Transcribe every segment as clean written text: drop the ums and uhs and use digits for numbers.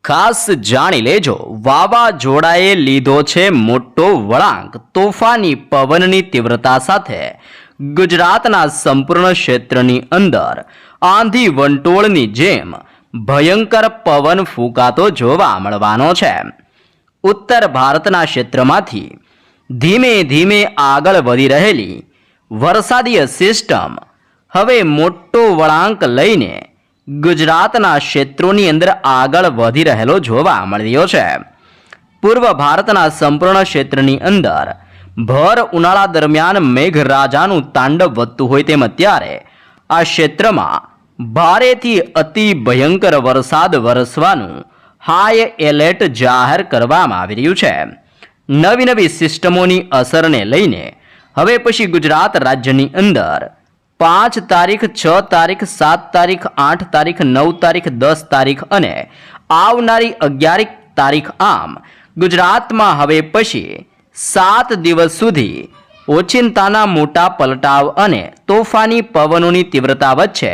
ખાસ જાણી લેજો, વાવાઝોડાએ લીધો છે મોટો વળાંક. તોફાની પવનની તીવ્રતા સાથે ગુજરાતના સંપૂર્ણ ક્ષેત્રની અંદર આંધી વંટોળની જેમ ભયંકર પવન ફૂંકાતો જોવા મળવાનો છે. ઉત્તર ભારતના ક્ષેત્રમાંથી ધીમે ધીમે આગળ વધી રહેલી વરસાદીય સિસ્ટમ હવે મોટો વળાંક લઈને ગુજરાતના ક્ષેત્રોની અંદર આગળ વધી રહેલો જોવા મળી રહ્યો છે. પૂર્વ ભારતના સંપૂર્ણ ક્ષેત્રની અંદર ભર ઉનાળા દરમિયાન મેઘરાજાનું તાંડવ વધતું હોય તેમ અત્યારે આ ક્ષેત્રમાં ભારેથી અતિ ભયંકર વરસાદ વરસવાનું હાઈ એલર્ટ જાહેર કરવામાં આવી રહ્યું છે. નવી નવી સિસ્ટમોની અસરને લઈને હવે પછી ગુજરાત રાજ્યની અંદર 5 તારીખ, 6 તારીખ, 7 તારીખ, 8 તારીખ, 9 તારીખ, 10 તારીખ અને આવનારી 11 તારીખ આમ ગુજરાતમાં હવે પછી 7 દિવસ સુધી ઓચિંતાના મોટા પલટાવ અને તોફાની પવનોની તીવ્રતા વચ્ચે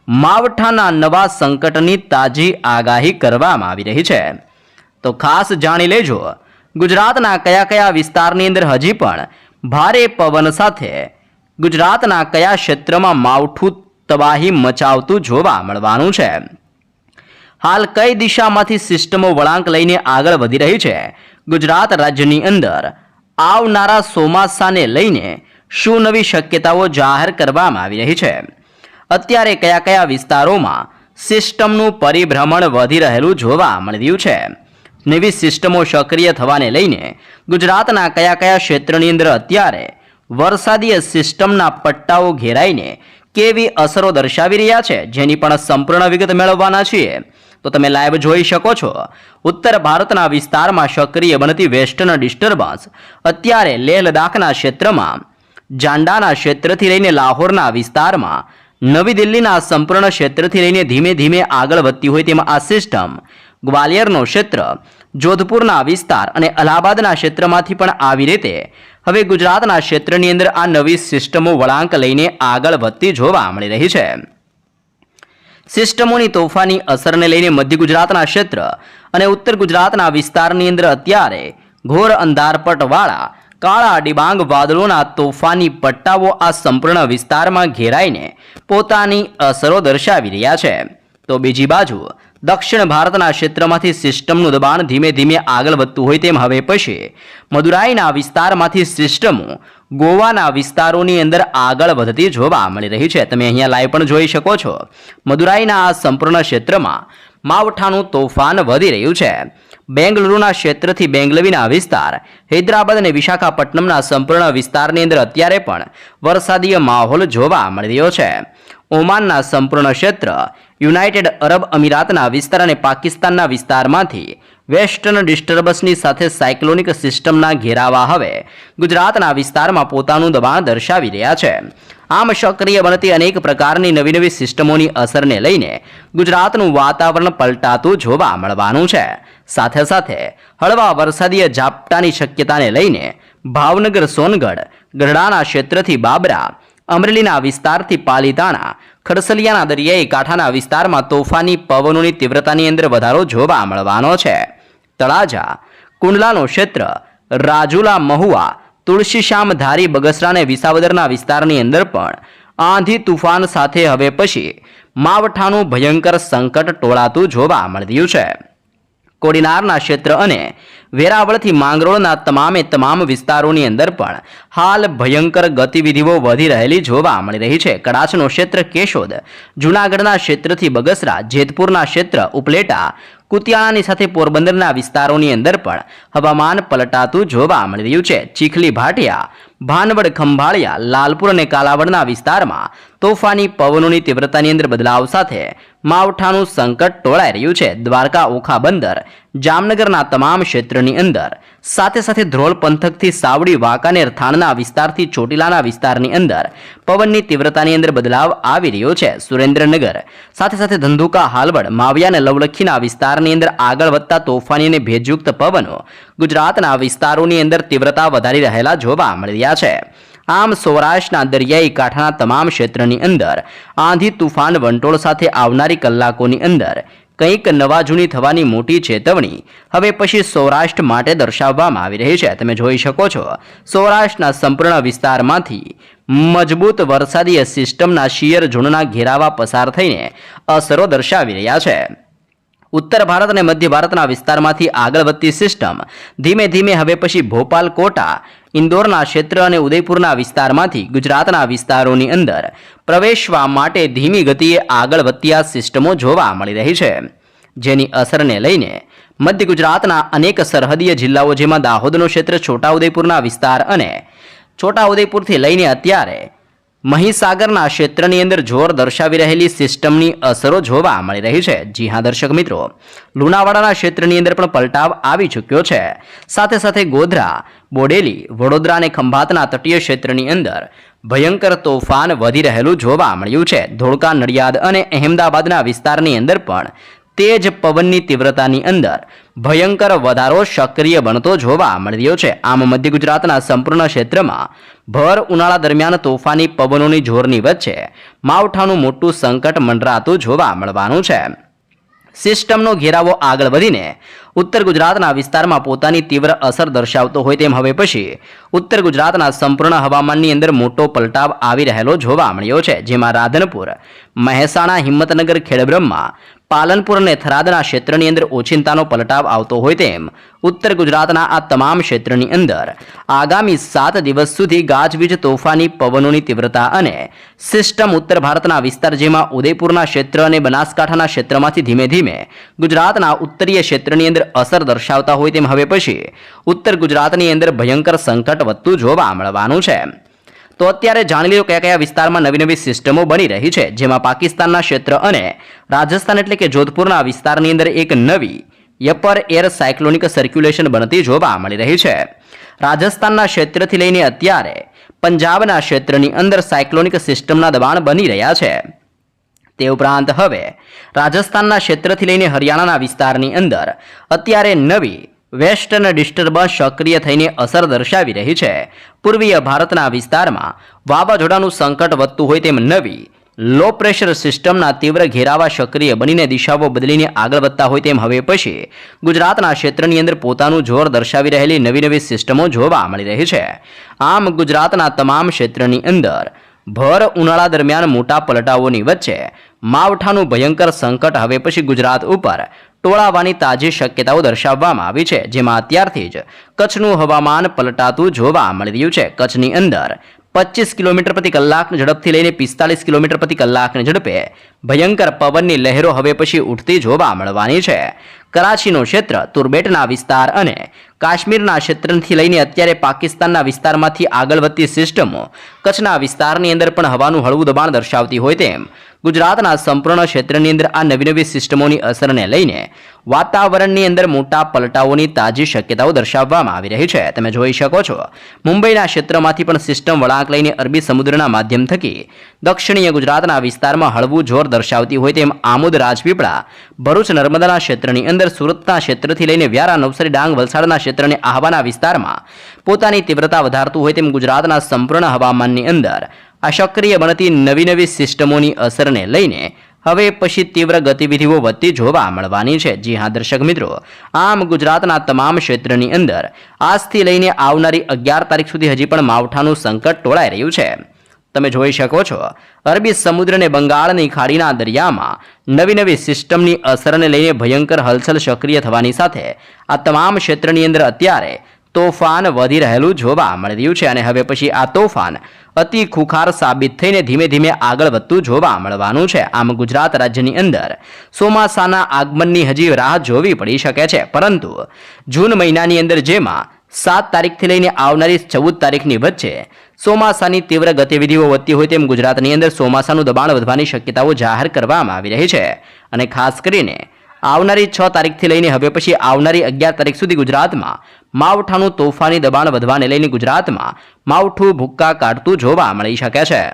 માવઠાના નવા સંકટની તાજી આગાહી કરવામાં આવી રહી છે. તો ખાસ જાણી લેજો, ગુજરાતના કયા કયા વિસ્તારની અંદર હજી પણ ભારે પવન સાથે ગુજરાતના કયા ક્ષેત્રમાં માવઠું તબાહી મચાવતું જોવા મળવાનું છે. હાલ કઈ દિશામાંથી સિસ્ટમો વળાંક લઈને આગળ વધી રહી છે, ગુજરાત રાજ્યની અંદર આવનારા ચોમાસાને લઈને શું નવી શક્યતાઓ જાહેર કરવામાં આવી રહી છે, અત્યારે કયા કયા વિસ્તારોમાં સિસ્ટમનું પરિભ્રમણ વધી રહેલું જોવા મળી રહ્યું છે, નવી સિસ્ટમો સક્રિય થવાને લઈને ગુજરાતના કયા કયા ક્ષેત્રની અંદર અત્યારે વરસાદીય સિસ્ટમના પટ્ટાઓ ઘેરાઈને કેવી અસરો દર્શાવી રહ્યા છે, જેની પણ સંપૂર્ણ વિગત મેળવવાના છીએ. તો તમે લાઈવ જોઈ શકો છો, ઉત્તર ભારતના વિસ્તારમાં સક્રિય બનતી વેસ્ટર્ન ડિસ્ટર્બન્સ અત્યારે લેહ લદ્દાખના ક્ષેત્રમાં, જાંડાના ક્ષેત્રથી લઈને લાહોરના વિસ્તારમાં, નવી દિલ્હીના સંપૂર્ણ ક્ષેત્રથી લઈને ધીમે ધીમે આગળ વધતી હોય તેમાં આ સિસ્ટમ ગ્વાલિયરનો ક્ષેત્ર, જોધપુરના વિસ્તાર અને અલ્હાબાદના ક્ષેત્રમાંથી પણ આવી રીતે હવે ગુજરાતના ક્ષેત્રની અંદર આ નવી સિસ્ટમો વળાંક લઈને આગળ વધતી જોવા મળી રહી છે. સિસ્ટમોની તોફાની અસરને લઈને મધ્ય ગુજરાતના ક્ષેત્ર અને ઉત્તર ગુજરાતના વિસ્તારની અંદર અત્યારે ઘોર અંધારપટવાળા કાળા ડિબાંગ વાદળોના તોફાની પટ્ટાઓ આ સંપૂર્ણ વિસ્તારમાં ઘેરાઈને પોતાની અસરો દર્શાવી રહ્યા છે. તો બીજી બાજુ દક્ષિણ ભારતના ક્ષેત્રમાંથી સિસ્ટમનું દબાણ ધીમે ધીમે આગળ વધતું હોય તેમ હવે પછી મદુરાઈના વિસ્તારમાંથી સિસ્ટમો ગોવાના વિસ્તારોની અંદર આગળ વધતી જોવા મળી રહી છે. તમે અહીંયા લાઈવ પણ જોઈ શકો છો, મદુરાઈના આ સંપૂર્ણ ક્ષેત્રમાં માવઠાનું તોફાન વધી રહ્યું છે. બેંગલુરુના ક્ષેત્રથી બેંગલવીના વિસ્તાર, હૈદરાબાદ અને વિશાખાપટ્ટનમના સંપૂર્ણ વિસ્તારની અંદર અત્યારે પણ વરસાદીય માહોલ જોવા મળી રહ્યો છે. ઓમાનના સંપૂર્ણ ક્ષેત્ર, યુનાઇટેડ અરબ અમીરાતના વિસ્તાર અને પાકિસ્તાનના વિસ્તારમાંથી વેસ્ટર્ન ડિસ્ટર્બન્સની સાથે સાયક્લોનિક સિસ્ટમના ઘેરાવા હવે ગુજરાતના વિસ્તારમાં પોતાનું દબાણ દર્શાવી રહ્યા છે. આમ સક્રિય બનતી અનેક પ્રકારની નવી નવી સિસ્ટમોની અસરને લઈને ગુજરાતનું વાતાવરણ પલટાતું જોવા મળવાનું છે. સાથે સાથે હળવા વરસાદીય ઝાપટાની શક્યતાને લઈને ભાવનગર, સોનગઢ, ગઢડાના ક્ષેત્રથી બાબરા, અમરેલીના વિસ્તારથી પાલીતાણા, ખડસલિયાના દરિયાઈ કાંઠાના વિસ્તારમાં તોફાની પવનોની તીવ્રતાની અંદર વધારો જોવા મળવાનો છે. તળાજા, કુંડલાનો ક્ષેત્ર, રાજુલા, મહુવા, તુલસીશ્યામ, ધારી, બગસરા અને વિસાવદરના વિસ્તારની અંદર પણ આંધી તુફાન સાથે હવે પછી માવઠાનું ભયંકર સંકટ ટોળાતું જોવા મળી રહ્યું છે. કોડીનારના ક્ષેત્ર અને વેરાવળથી માંગરોળના તમામ વિસ્તારોની અંદર પણ હાલ ભયંકર ગતિવિધિઓ વધી રહેલી જોવા મળી રહી છે. કડાચનો ક્ષેત્ર, કેશોદ, જૂનાગઢના ક્ષેત્રથી બગસરા, જેતપુરના ક્ષેત્ર, ઉપલેટા, કુતિયાણાની સાથે પોરબંદરના વિસ્તારોની અંદર પણ હવામાન પલટાતું જોવા મળી રહ્યું છે. ચીખલી, ભાટિયા, ભાનવડ, ખંભાળિયા, લાલપુર અને કાલાવડના વિસ્તારમાં તોફાની પવનોની તીવ્રતાની અંદર બદલાવ સાથે માવઠાનું સંકટ ટોળાઈ રહ્યું છે. દ્વારકા, ઓખા બંદર, જામનગરના તમામ ક્ષેત્રની અંદર, સાથે સાથે ધ્રોલ પંથકથી સાવડી, વાંકાનેર, થાણના વિસ્તારથી ચોટીલાના વિસ્તારની અંદર પવનની તીવ્રતાની અંદર બદલાવ આવી રહ્યો છે. સુરેન્દ્રનગર સાથે સાથે ધંધુકા, હાલવડ, માવિયા અને લવલખીના વિસ્તારની અંદર આગળ વધતા તોફાની અને ભેજયુક્ત પવનો ગુજરાતના વિસ્તારોની અંદર તીવ્રતા વધારી રહેલા જોવા મળી રહ્યા છે. આમ સૌરાષ્ટ્રના દરિયાઈ કાંઠાના તમામ ક્ષેત્રની અંદર આંધી તુફાન વંટોળ સાથે આવનારી કલાકોની અંદર કંઈક નવા જૂની થવાની મોટી ચેતવણી હવે પછી સૌરાષ્ટ્ર માટે દર્શાવવામાં આવી રહી છે। તમે જોઈ શકો છો સૌરાષ્ટ્રના સંપૂર્ણ વિસ્તારમાંથી મજબૂત વરસાદી સિસ્ટમના શિયર ઝોનના ઘેરાવા પસાર થઈને અસરો દર્શાવી રહ્યા છે। ઉત્તર ભારત અને મધ્ય ભારતના વિસ્તારમાંથી આગળ વધતી સિસ્ટમ ધીમે ધીમે હવે પછી ભોપાલ, કોટા, ઇન્દોરના ક્ષેત્ર અને ઉદયપુરના વિસ્તારમાંથી ગુજરાતના વિસ્તારોની અંદર પ્રવેશવા માટે ધીમી ગતિએ આગળ વધતી આ સિસ્ટમો જોવા મળી રહી છે, જેની અસરને લઈને મધ્ય ગુજરાતના અનેક સરહદીય જિલ્લાઓ જેમાં દાહોદનો ક્ષેત્ર, છોટાઉદેપુરના વિસ્તાર અને છોટાઉદેપુરથી લઈને અત્યારે મહીસાગરના ક્ષેત્રની અંદર જોર દર્શાવી રહેલી સિસ્ટમની અસરો જોવા મળી રહી છે। જી હા દર્શક મિત્રો, લુણાવાડાના ક્ષેત્રની અંદર પણ પલટાવ આવી ચૂક્યો છે। સાથે સાથે ગોધરા, બોડેલી, વડોદરા અને ખંભાતના તટીય ક્ષેત્રની અંદર ભયંકર તોફાન વધી રહેલું જોવા મળ્યું છે। ધોળકા, નડિયાદ અને અહેમદાબાદના વિસ્તારની અંદર પણ તેજ પવનની તીવ્રતાની અંદર ભયંકર વધારો સક્રિય બનતો જોવા મળી રહ્યો છે। આમ મધ્ય ગુજરાતના સંપૂર્ણ ક્ષેત્રમાં ભર ઉનાળા દરમિયાન તોફાની પવનોની જોરની વચ્ચે માવઠાનું મોટું સંકટ મંડરાતું જોવા મળવાનું છે। સિસ્ટમનો ઘેરાવો આગળ વધીને ઉત્તર ગુજરાતના વિસ્તારમાં પોતાની તીવ્ર અસર દર્શાવતો હોય તેમ હવે પછી ઉત્તર ગુજરાતના સંપૂર્ણ હવામાનની અંદર મોટો પલટાવ આવી રહેલો જોવા મળ્યો છે, જેમાં રાધનપુર, મહેસાણા, હિંમતનગર, ખેડબ્રહ્મા, પાલનપુર અને થરાદના ક્ષેત્રની અંદર ઓચિંતાનો પલટાવ આવતો હોય તેમ ઉત્તર ગુજરાતના આ તમામ ક્ષેત્રની અંદર આગામી 7 દિવસ સુધી ગાજવીજ, તોફાની પવનોની તીવ્રતા અને સિસ્ટમ ઉત્તર ભારતના વિસ્તાર જેમાં ઉદયપુરના ક્ષેત્ર અને બનાસકાંઠાના ક્ષેત્રમાંથી ધીમે ધીમે ગુજરાતના ઉત્તરીય ક્ષેત્રની અંદર અસર દર્શાવતા હોય તેમ હવે પછી ઉત્તર ગુજરાતની અંદર ભયંકર સંકટ વધતું જોવા મળવાનું છે। તો અત્યારે જાણી લો કયા કયા વિસ્તારમાં નવી નવી સિસ્ટમો બની રહી છે, જેમાં પાકિસ્તાનના ક્ષેત્ર અને રાજસ્થાન એટલે કે જોધપુરના વિસ્તારની અંદર એક નવી અપર એર સાયક્લોનિક સર્ક્યુલેશન બનતી જોવા મળી રહી છે। રાજસ્થાનના ક્ષેત્રથી લઈને અત્યારે પંજાબના ક્ષેત્રની અંદર સાયક્લોનિક સિસ્ટમના દબાણ બની રહ્યા છે। તે ઉપરાંત હવે રાજસ્થાનના ક્ષેત્રથી લઈને હરિયાણાના વિસ્તારની અંદર અત્યારે નવી વેસ્ટર્ન ડિસ્ટર્બન્સ સક્રિય થઈને અસર દર્શાવી રહી છે। પૂર્વીય ભારતના વિસ્તારમાં વાવાઝોડાનું સંકટ વધતું હોય તેમ નવી લો પ્રેશર સિસ્ટમના તીવ્ર ઘેરાવા સક્રિય બનીને દિશાઓ બદલીને આગળ વધતા હોય તેમ હવે પછી ગુજરાતના ક્ષેત્રની અંદર પોતાનું જોર દર્શાવી રહેલી નવી નવી સિસ્ટમો જોવા મળી રહી છે। આમ ગુજરાતના તમામ ક્ષેત્રની અંદર ભર ઉનાળા દરમિયાન મોટા પલટાઓની વચ્ચે માવઠાનું ભયંકર સંકટ હવે પછી ગુજરાત ઉપર ટોળાવાની તાજી શક્યતાઓ દર્શાવવામાં આવી છે, જેમાં અત્યારથી જ કચ્છનું હવામાન પલટાતું જોવા મળી રહ્યું છે। કચ્છની અંદર 25 કિલોમીટર પ્રતિ કલાકની ઝડપથી લઈને 45 કિલોમીટર પ્રતિ કલાકની ઝડપે ભયંકર પવનની લહેરો હવે પછી ઉઠતી જોવા મળવાની છે। કરાચીનો ક્ષેત્ર, તુર્બેટના વિસ્તાર અને કાશ્મીરના ક્ષેત્રથી લઈને અત્યારે પાકિસ્તાનના વિસ્તારમાંથી આગળ વધતી સિસ્ટમો કચ્છના વિસ્તારની અંદર પણ હવાનું હળવું દબાણ દર્શાવતી હોય તેમ ગુજરાતના સંપૂર્ણ ક્ષેત્રની અંદર આ નવી નવી સિસ્ટમોની અસરને લઈને વાતાવરણની અંદર મોટા પલટાઓની તાજી શક્યતાઓ દર્શાવવામાં આવી રહી છે। તમે જોઈ શકો છો મુંબઈના ક્ષેત્રમાંથી પણ સિસ્ટમ વળાંક લઈને અરબી સમુદ્રના માધ્યમ થકી દક્ષિણીય ગુજરાતના વિસ્તારમાં હળવું જોર દર્શાવતી હોય તેમ આમોદ, રાજપીપળા, ભરૂચ, નર્મદાના ક્ષેત્રની અંદર સુરતના ક્ષેત્રથી લઈને વ્યારા, નવસારી, ડાંગ, વલસાડના ક્ષેત્ર અને આહવાના વિસ્તારમાં પોતાની તીવ્રતા વધારતું હોય તેમ ગુજરાતના સંપૂર્ણ હવામાનની અંદર આ સક્રિય બનતી નવી નવી સિસ્ટમોની અસરને લઈને હવે પછી તીવ્ર ગતિવિધિઓ વધતી જોવા મળવાની છે। જી હા દર્શક મિત્રો, આમ ગુજરાતના તમામ ક્ષેત્રની અંદર આજથી લઈને આવનારી 11 તારીખ સુધી હજી પણ માવઠાનું સંકટ ટોળાઈ રહ્યું છે। તમે જોઈ શકો છો અરબી સમુદ્ર અને બંગાળની ખાડીના દરિયામાં નવી નવી સિસ્ટમની અસરને લઈને ભયંકર હલચલ સક્રિય થવાની સાથે આ તમામ ક્ષેત્રની અંદર અત્યારે તોફાન વધી રહેલું જોવા મળી રહ્યું છે અને હવે પછી આ તોફાન અતિ ખુખાર સાબિત થઈને ધીમે ધીમે આગળ વધતું જોવા મળવાનું છે। આમ ગુજરાત રાજ્યની અંદર ચોમાસાના આગમનની હજી રાહ જોવી પડી શકે છે, પરંતુ જૂન મહિનાની અંદર જેમાં 7 તારીખથી લઈને આવનારી 14 તારીખની વચ્ચે ચોમાસાની તીવ્ર ગતિવિધિઓ વધતી હોય તેમ ગુજરાતની અંદર ચોમાસાનું દબાણ વધવાની શક્યતાઓ જાહેર કરવામાં આવી રહી છે અને ખાસ કરીને આવનારી 6 તારીખથી લઈને હવે પછી આવનારી 11 તારીખ સુધી ગુજરાતમાં માવઠાનું તોફાની દબાણ વધવાને લઈને ગુજરાતમાં માવઠું ભૂક્કા કાઢતું જોવા મળી શકે છે।